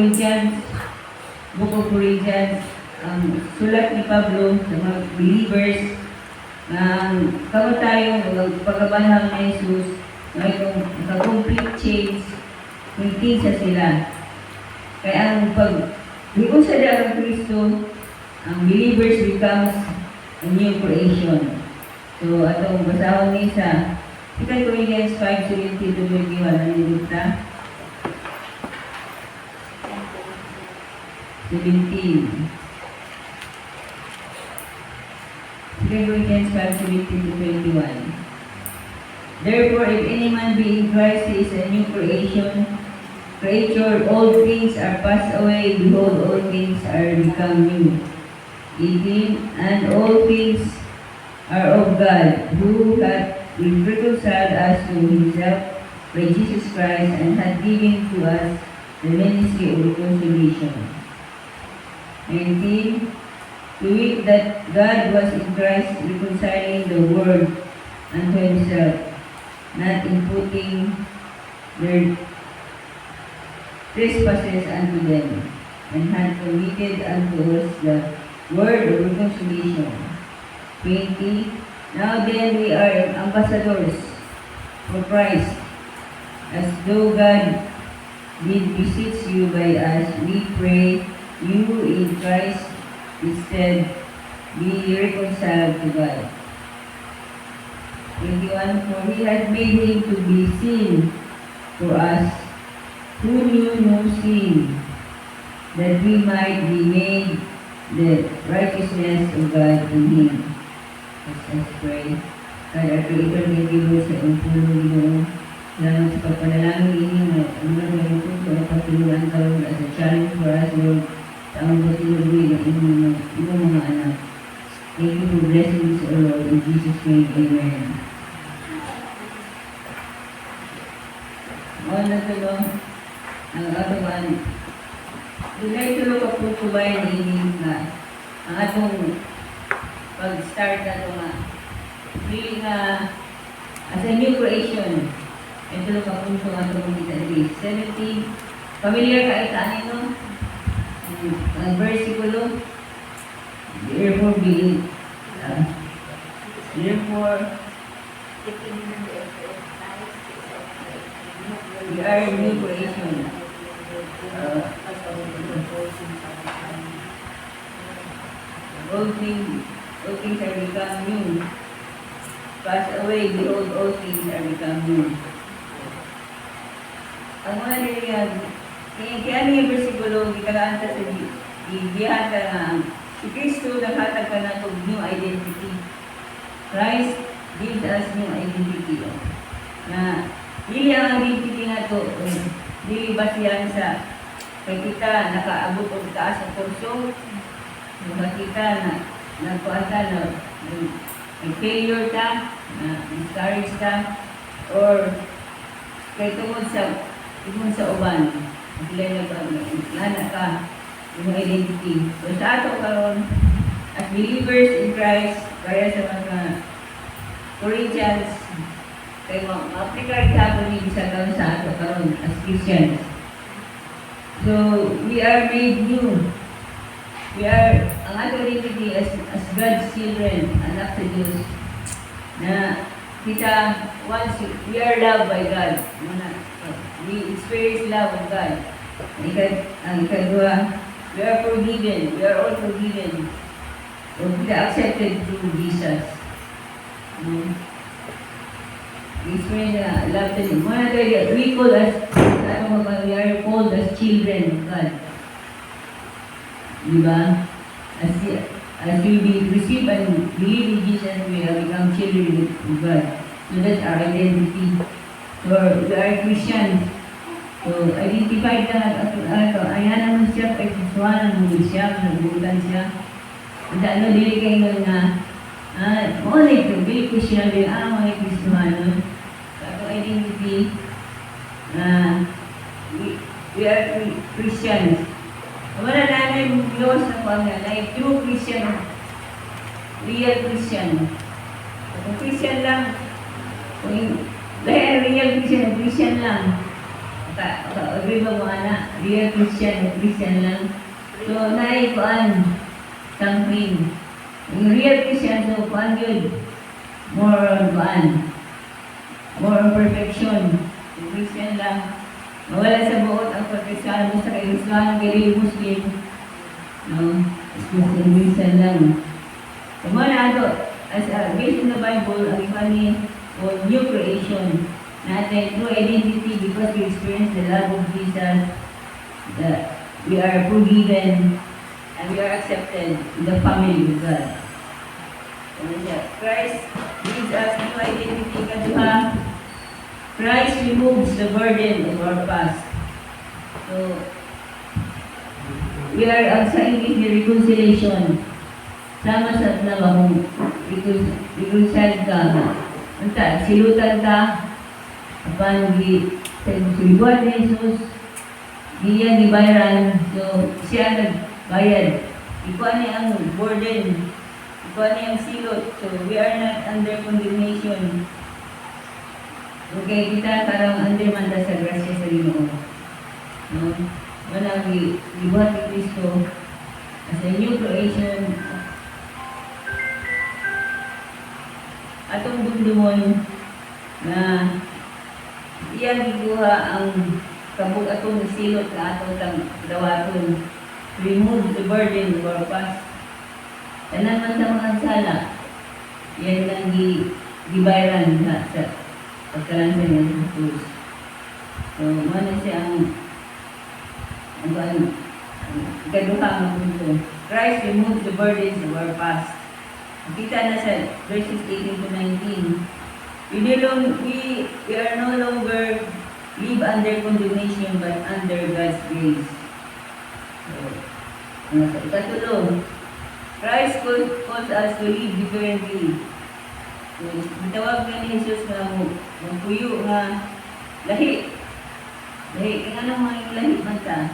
Corinthians, Book of Corinthians, sulat ni Pablo sa mga believers na kamo tayo pagkabanhang ni Jesus na itong complete change kung kinsa sila. Kaya ang pag-iwan sa dalang Kristo, ang believers becomes a new creation. So, atong basahon ni sa 2 Corinthians 5:17-21 ang nilita. 17. 2 Corinthians 5:17-21. Therefore, if any man be in Christ, he is a new creation. All things are passed away, behold, all things are become new. 18. And all things are of God, who hath reconciled us to himself by Jesus Christ, and hath given to us the ministry of reconciliation. 19. To wit, that God was in Christ reconciling the world unto himself, not imputing their trespasses unto them, and hath committed unto us the word of reconciliation. 20. Now then we are ambassadors for Christ, as though God did beseech you by us, we pray you in Christ instead be reconciled to God. 21. For he has made him to be sin for us, who knew no sin, that we might be made the righteousness of God in him. Let's pray. God, our Creator, may gibo sa iyong puno, Ginoo. Salamat sa pagpanalangin ninyo na ano po sa patuloy karon as a challenge for us, Lord, sa ang patuloy ng inyong mga anak. Thank you for blessings, O Lord, in Jesus' name, Amen. Mga natulong, ang atungan, dunay tulong ka po kubayan ini nga, ang atong pag-start na ito nga, really nga, as a new creation, ito tulong ka po sa atong kita rin. 17, familiar ka ita nito? Ang versikulo, therefore being, therefore, we are a new creation. All things are become new. Pass away, behold, all things are become new. Ang mga niliyan, kaya niya versikulo, gitaganta sa gibihan ka nga, si Kristo naghatag ka na itong new identity. Christ gives us new identity. Na, dili ang identity na ito, dili basihan sa kay kita nakaabot o taas ang kurso, kaya kita na nagkuasa na failure ka, na discourage ka, or kay tungod sa uban, sila nagkana ka, yung identity. So sa ato karon as believers in Christ, kaya sa mga Corinthians, kaya ma-apply ka ni sa karon sa ato karon as Christians. So we are made new. We are, ang ato identity as God's children, anak sa Diyos, na kita, once we are loved by God, we experience love of God. Ang ikadua, we are forgiven. We are all forgiven. O kita accepted through Jesus. We experience love to Him. Mga tayo, we are called as children of God. Diba? As we receive and believe in Jesus, we have become children of God. So that's our identity. So we are Christians. So identified na ito. Ayan naman siya, kay Kristuhanan, nung siya, nagugutan siya. At ano, dili kayo nga, mga ito, bili ko siya, mga Kristuhanan. So ito identity, we are Christians. Wala na yung Diyos na pangyan, like true Christian, real Christian. Kung Christian lang, kung real Christian lang, Agree ba mo ana? Real Christian o Christian lang? So, naikuan something. Yung real Christian, so kuan yun. More kuan. More perfection. Yung Christian lang. Mawala sa buot ang perfection mo sa kailusahan ng Muslim. No? Christian lang. So, muna ito, as based in the Bible, ang iba ni new creation. Natin, true identity because we experience the love of Jesus, that we are forgiven, and we are accepted in the family of God. Christ gives us new identity. Kaduha, Christ removes the burden of our past. So, we are sa English ni reconciliation. Sama sa nabahong reconcile ka. Anta, silutan ka. Apan silibuan ni Jesus, diya gibayaran, so siya nagbayad. Ikuha niya ang burden, ikuha niya ang silot, so we are not under condemnation. Okay, kita karang under manda sa grasya sa Ginoo. No? Walang gibuhat ni Kristo as a new creation. Atong dumdumon na iyang giguha ang kabug atong silot na atong dawaton. Remove the burden of our past. Tanan man sa mga sala, yan lang gibayaran sa pagkalansan niya sa Jesus. So, mana siya ang ikaduha ang punto. Christ removes the burdens of our past. Kita na sa verses 18 to 19. We are no longer live under condemnation but under God's grace. So, ikatulong, Christ calls us to live differently. So, bitawag na ni Jesus na magpuyo nga lahi. Lahi, kung anong mga lahi man ta.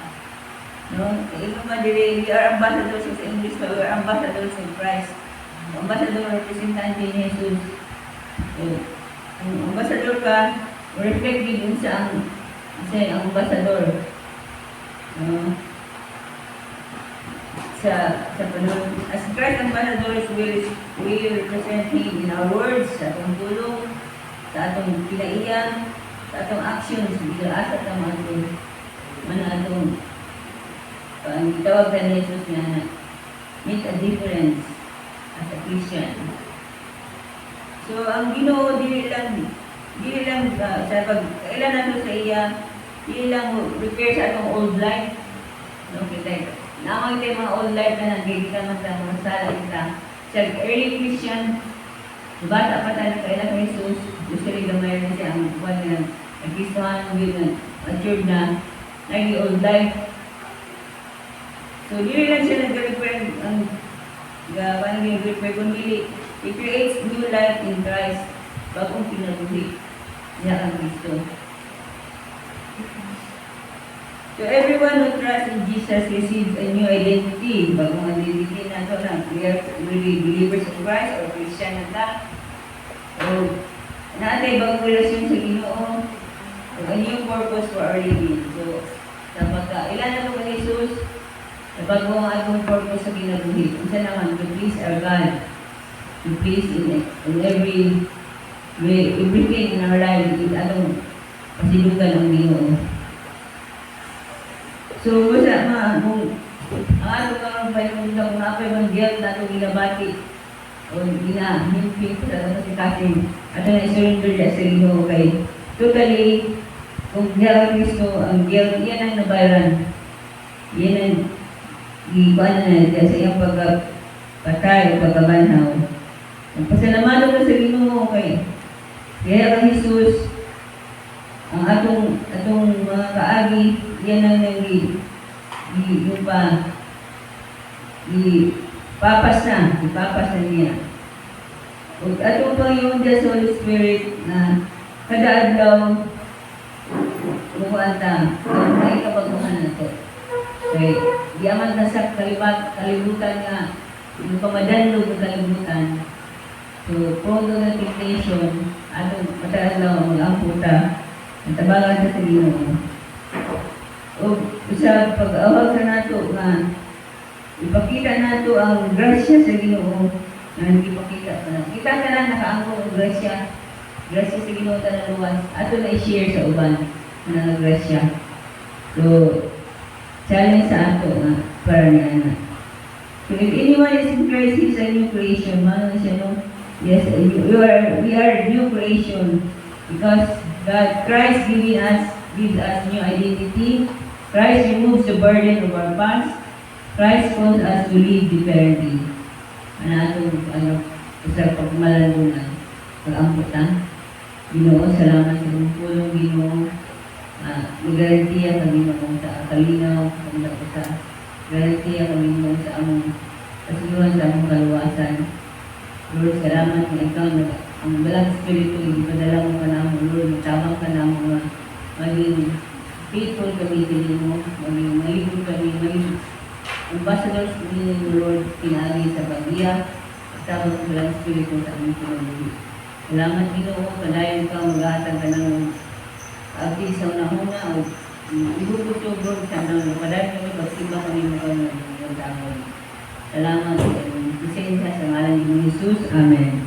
No? Ito ba dili, we are ambassadors sa English, we are ambassadors of Christ. Ambassador representante ni Jesus. So, ang ambassador ka, reflect din sa ang ambassador. Sa panahon, as Christ ambassadors, we represent Him in our words, sa atong tulong, sa atong kinaiyan, sa atong actions, sa atong manatong ang tawag ni Jesus na make a difference as a Christian. So, ang Ginoo dili lang sa pag-kailan nato sa iya, dili lang repair sa atong old life. No, kita namang ito mga old life na nagigita man sa mga sala kita. Sa early Christian, bata pa tayo kailan ng Jesus, gusto rin gamay na siya ang buwan na nag-Kristohan, matured na, naging old life. So, dili lang siya nag-repair ang parang nag-repair kundi it creates new life in Christ. Bagong pinabuhi niya ang Kristo. So everyone who trusts in Jesus receives a new identity. Bagong identity na ito na we are really believers of Christ or Christian na ta. O natin bagong relasyon sa Ginoo. O a new purpose for our living. So sa pagkailan na ito kay Jesus, sa bagong atong purpose sa kinabuhi. Isa naman, to please our God. To please in every way, everything in our life, atong pasilugan ang Ginoo. So, basta kung ang atong karong palimulong kung napay man guilt na itong ginabati o ginahimpi sa atong kasikasin at na i-surrender niya sa Ginoo kay totally, kung niya Kristo, ang guilt, yan ang nabayaran. Yan ang iban na sa iyang pagpatay o pagkabanhaw. Pasalamatan ka sa Ginoo kay kaya kang Jesus, ang atong mga kaagi, yan ang ipapas na niya. Ug atong Panginoon Diyos Holy Spirit na kada adlaw lukuan ta, ay kabaguhan na to. Kay diaman na sa kalibutan nga, yung pamadanlog ng kalibutan. So, prone to the temptation, atong mataas lang ang mag-amputa, ang tabangan sa Ginoo. O sa pag-awag sa nato nga ipakita nato ang grasya sa Ginoo nga ipakita pa na. Kita ka lang nakaangkon ang grasya. Grasya sa Ginoo tanan luwas. Ato na i-share sa uban na grasya. So, challenge sa ato nga para niya na. So if anyone is in Christ, he is a new creation. Mano na siya no? Yes, we are new creation because God, Christ gives us new identity. Christ removes the burden of our past. Christ calls us to live differently. Sa pagmalandunan, pag-amputan. Ginoo, salamat sa mong tulong, Ginoo. Magarantiya kami Ginoo sa kalinaw, sa garantiya kami Ginoo sa among kasiluhan sa among kaluwasan. Lord, salamat na ikaw na ang balang spirito, ipadala mo ka namin, Lord, matabang ka namin, maging faithful kami sa Ginoo, maging malibog kami, maging ambassadors kami ng Lord, pinagi sa pag-iya, tabang ng balang spirito sa aming pinaguli. Salamat Ginoo, kadayon ka, mag-ahatag ka ng abdi sa unahuna, o ibubuto Lord, sana kadayon kami, pagsiba kami ng kanyang. Salamat. Isensya sa ngalan ni Jesus. Amen.